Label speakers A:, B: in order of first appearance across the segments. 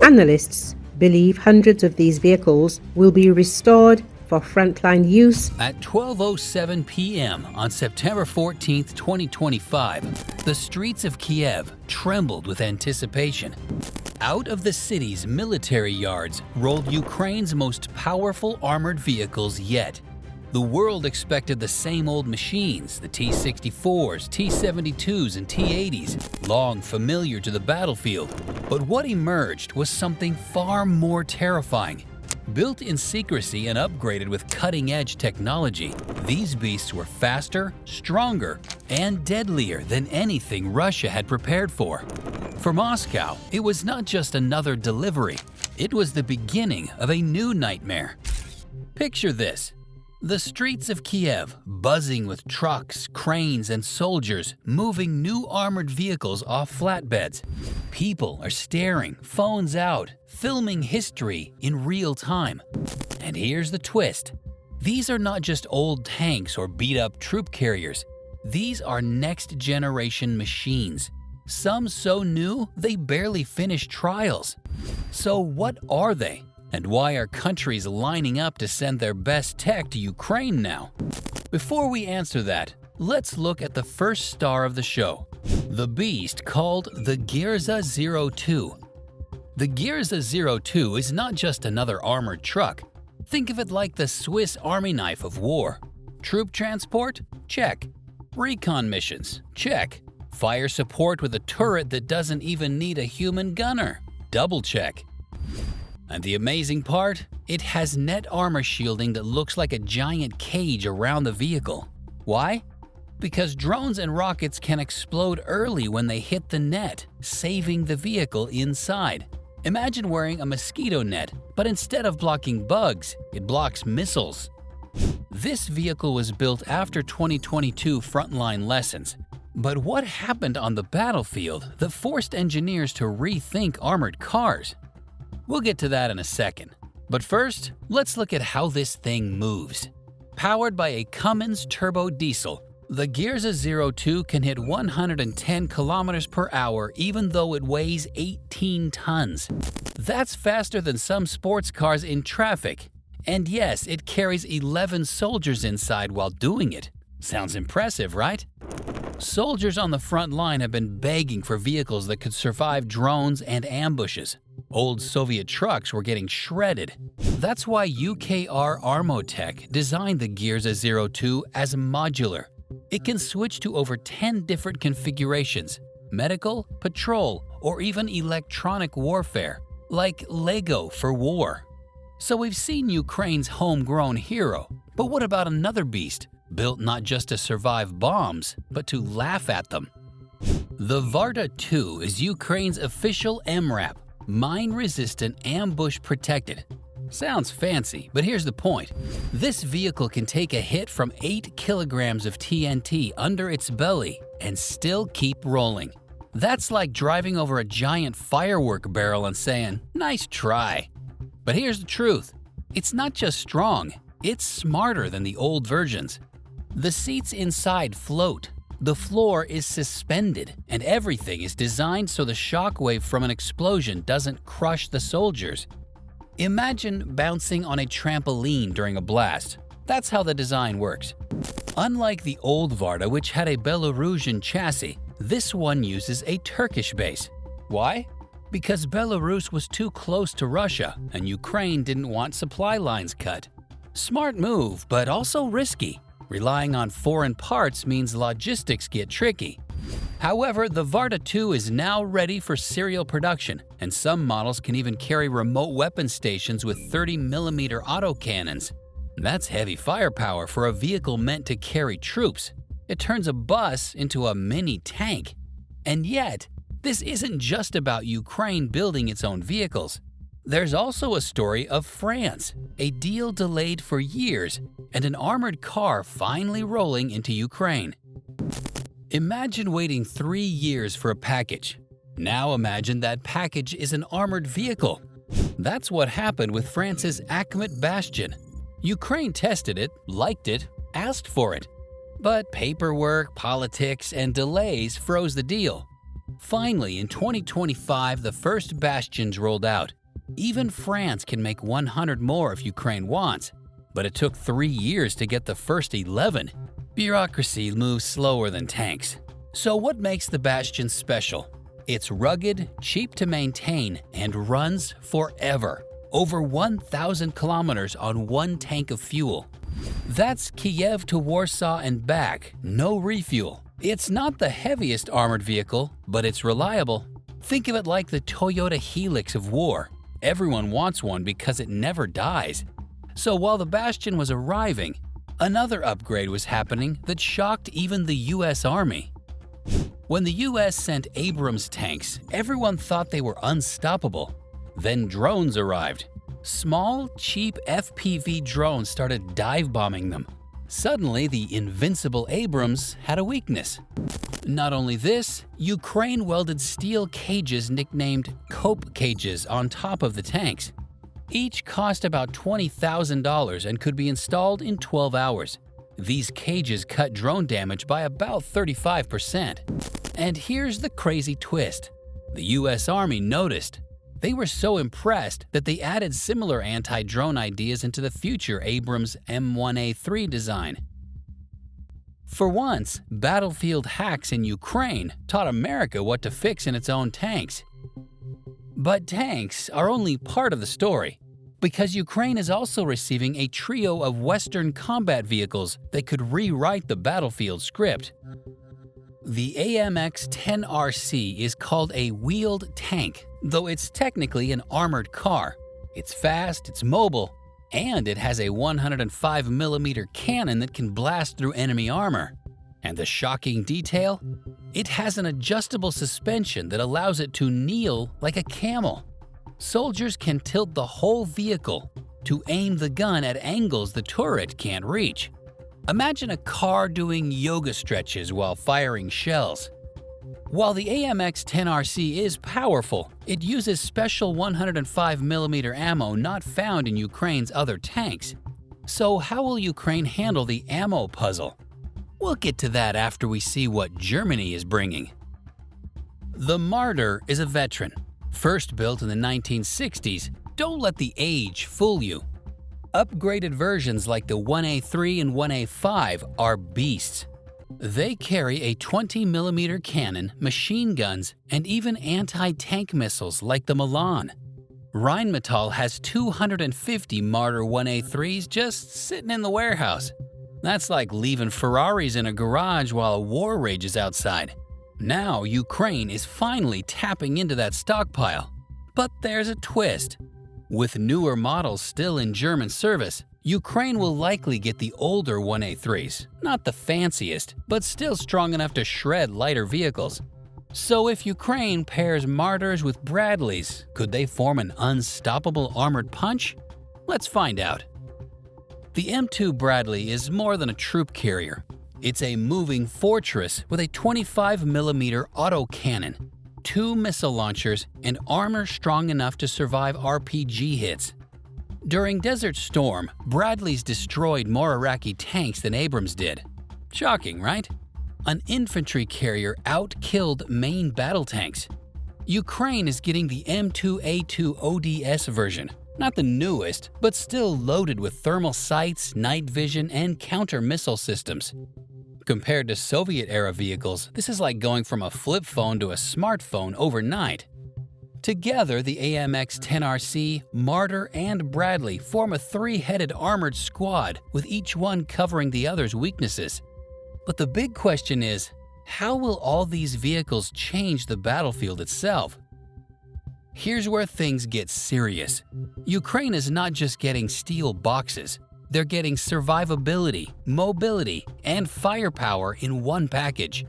A: Analysts believe hundreds of these vehicles will be restored for frontline use.
B: At 12:07 p.m. on September 14, 2025, the streets of Kiev trembled with anticipation. Out of the city's military yards rolled Ukraine's most powerful armored vehicles yet. The world expected the same old machines, the T-64s, T-72s, and T-80s, long familiar to the battlefield. But what emerged was something far more terrifying. Built in secrecy and upgraded with cutting-edge technology, these beasts were faster, stronger, and deadlier than anything Russia had prepared for. For Moscow, it was not just another delivery, it was the beginning of a new nightmare. Picture this. The streets of Kiev buzzing with trucks, cranes, and soldiers moving new armored vehicles off flatbeds. People are staring, phones out, filming history in real time. And here's the twist. These are not just old tanks or beat-up troop carriers. These are next-generation machines. Some so new they barely finished trials. So what are they? And why are countries lining up to send their best tech to Ukraine now? Before we answer that, let's look at the first star of the show, the beast called the Gyrza 02. The Gyrza 02 is not just another armored truck. Think of it like the Swiss Army knife of war. Troop transport? Check. Recon missions? Check. Fire support with a turret that doesn't even need a human gunner? Double check. And the amazing part? It has net armor shielding that looks like a giant cage around the vehicle. Why? Because drones and rockets can explode early when they hit the net, saving the vehicle inside. Imagine wearing a mosquito net, but instead of blocking bugs, it blocks missiles. This vehicle was built after 2022 frontline lessons. But what happened on the battlefield that forced engineers to rethink armored cars? We'll get to that in a second. But first, let's look at how this thing moves. Powered by a Cummins turbo diesel, the Gyrza 02 can hit 110 kilometers per hour even though it weighs 18 tons. That's faster than some sports cars in traffic. And yes, it carries 11 soldiers inside while doing it. Sounds impressive, right? Soldiers on the front line have been begging for vehicles that could survive drones and ambushes. Old Soviet trucks were getting shredded. That's why UKR Armotech designed the Gyrza 02 as modular. It can switch to over 10 different configurations: medical, patrol, or even electronic warfare, like Lego for war. So we've seen Ukraine's homegrown hero, but what about another beast, built not just to survive bombs, but to laugh at them? The Varta 2 is Ukraine's official MRAP, mine-resistant, ambush-protected. Sounds fancy, but here's the point. This vehicle can take a hit from 8 kilograms of TNT under its belly and still keep rolling. That's like driving over a giant firework barrel and saying, "Nice try." But here's the truth. It's not just strong, it's smarter than the old versions. The seats inside float. The floor is suspended, and everything is designed so the shockwave from an explosion doesn't crush the soldiers. Imagine bouncing on a trampoline during a blast. That's how the design works. Unlike the old Varta, which had a Belarusian chassis, this one uses a Turkish base. Why? Because Belarus was too close to Russia, and Ukraine didn't want supply lines cut. Smart move, but also risky. Relying on foreign parts means logistics get tricky. However, the Varta 2 is now ready for serial production, and some models can even carry remote weapon stations with 30mm autocannons. That's heavy firepower for a vehicle meant to carry troops. It turns a bus into a mini tank. And yet, this isn't just about Ukraine building its own vehicles. There's also a story of France, a deal delayed for years, and an armored car finally rolling into Ukraine. Imagine waiting 3 years for a package. Now imagine that package is an armored vehicle. That's what happened with France's Akhmet Bastion. Ukraine tested it, liked it, asked for it. But paperwork, politics, and delays froze the deal. Finally, in 2025, the first Bastions rolled out. Even France can make 100 more if Ukraine wants, but it took 3 years to get the first 11. Bureaucracy moves slower than tanks. So what makes the Bastion special? It's rugged, cheap to maintain, and runs forever. Over 1,000 kilometers on one tank of fuel. That's Kiev to Warsaw and back, no refuel. It's not the heaviest armored vehicle, but it's reliable. Think of it like the Toyota Helix of war. Everyone wants one because it never dies. So while the Bastion was arriving, another upgrade was happening that shocked even the US Army. When the US sent Abrams tanks, everyone thought they were unstoppable. Then drones arrived. Small, cheap FPV drones started dive bombing them. Suddenly, the invincible Abrams had a weakness. Not only this, Ukraine welded steel cages nicknamed cope cages on top of the tanks. Each cost about $20,000 and could be installed in 12 hours. These cages cut drone damage by about 35%. And here's the crazy twist. The US Army noticed. They were so impressed that they added similar anti-drone ideas into the future Abrams M1A3 design. For once, battlefield hacks in Ukraine taught America what to fix in its own tanks. But tanks are only part of the story, because Ukraine is also receiving a trio of Western combat vehicles that could rewrite the battlefield script. The AMX-10RC is called a wheeled tank, though it's technically an armored car. It's fast, it's mobile, and it has a 105mm cannon that can blast through enemy armor. And the shocking detail? It has an adjustable suspension that allows it to kneel like a camel. Soldiers can tilt the whole vehicle to aim the gun at angles the turret can't reach. Imagine a car doing yoga stretches while firing shells. While the AMX-10RC is powerful, it uses special 105mm ammo not found in Ukraine's other tanks. So how will Ukraine handle the ammo puzzle? We'll get to that after we see what Germany is bringing. The Marder is a veteran. First built in the 1960s, don't let the age fool you. Upgraded versions like the 1A3 and 1A5 are beasts. They carry a 20mm cannon, machine guns, and even anti-tank missiles like the Milan. Rheinmetall has 250 Marder 1A3s just sitting in the warehouse. That's like leaving Ferraris in a garage while a war rages outside. Now Ukraine is finally tapping into that stockpile. But there's a twist. With newer models still in German service, Ukraine will likely get the older 1A3s, not the fanciest, but still strong enough to shred lighter vehicles. So if Ukraine pairs Marders with Bradleys, could they form an unstoppable armored punch? Let's find out. The M2 Bradley is more than a troop carrier. It's a moving fortress with a 25mm autocannon, 2 missile launchers, and armor strong enough to survive RPG hits. During Desert Storm, Bradleys destroyed more Iraqi tanks than Abrams did. Shocking, right? An infantry carrier out-killed main battle tanks. Ukraine is getting the M2A2 ODS version, not the newest, but still loaded with thermal sights, night vision, and counter-missile systems. Compared to Soviet-era vehicles, this is like going from a flip phone to a smartphone overnight. Together, the AMX-10RC, Marder, and Bradley form a 3-headed armored squad, with each one covering the other's weaknesses. But the big question is, how will all these vehicles change the battlefield itself? Here's where things get serious. Ukraine is not just getting steel boxes. They're getting survivability, mobility, and firepower in one package.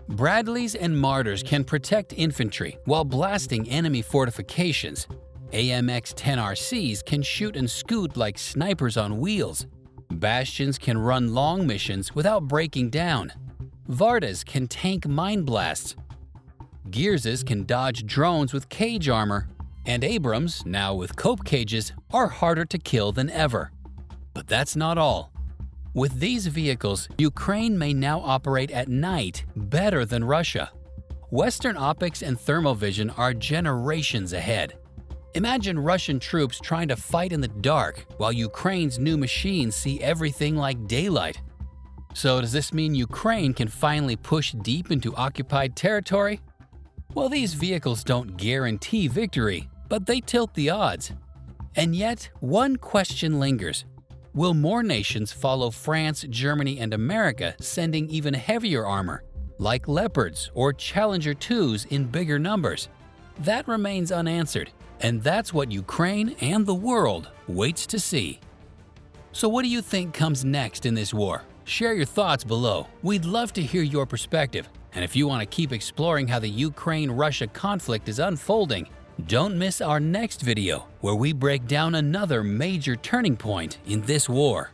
B: Bradleys and Marders can protect infantry while blasting enemy fortifications. AMX-10RCs can shoot and scoot like snipers on wheels. Bastions can run long missions without breaking down. Vartas can tank mine blasts. Gearses can dodge drones with cage armor. And Abrams, now with cope cages, are harder to kill than ever. But that's not all. With these vehicles, Ukraine may now operate at night better than Russia. Western optics and thermovision are generations ahead. Imagine Russian troops trying to fight in the dark while Ukraine's new machines see everything like daylight. So does this mean Ukraine can finally push deep into occupied territory? Well, these vehicles don't guarantee victory, but they tilt the odds. And yet, one question lingers. Will more nations follow France, Germany, and America, sending even heavier armor, like Leopards or Challenger 2s in bigger numbers? That remains unanswered, and that's what Ukraine and the world waits to see. So what do you think comes next in this war? Share your thoughts below. We'd love to hear your perspective. And if you want to keep exploring how the Ukraine-Russia conflict is unfolding, don't miss our next video where we break down another major turning point in this war.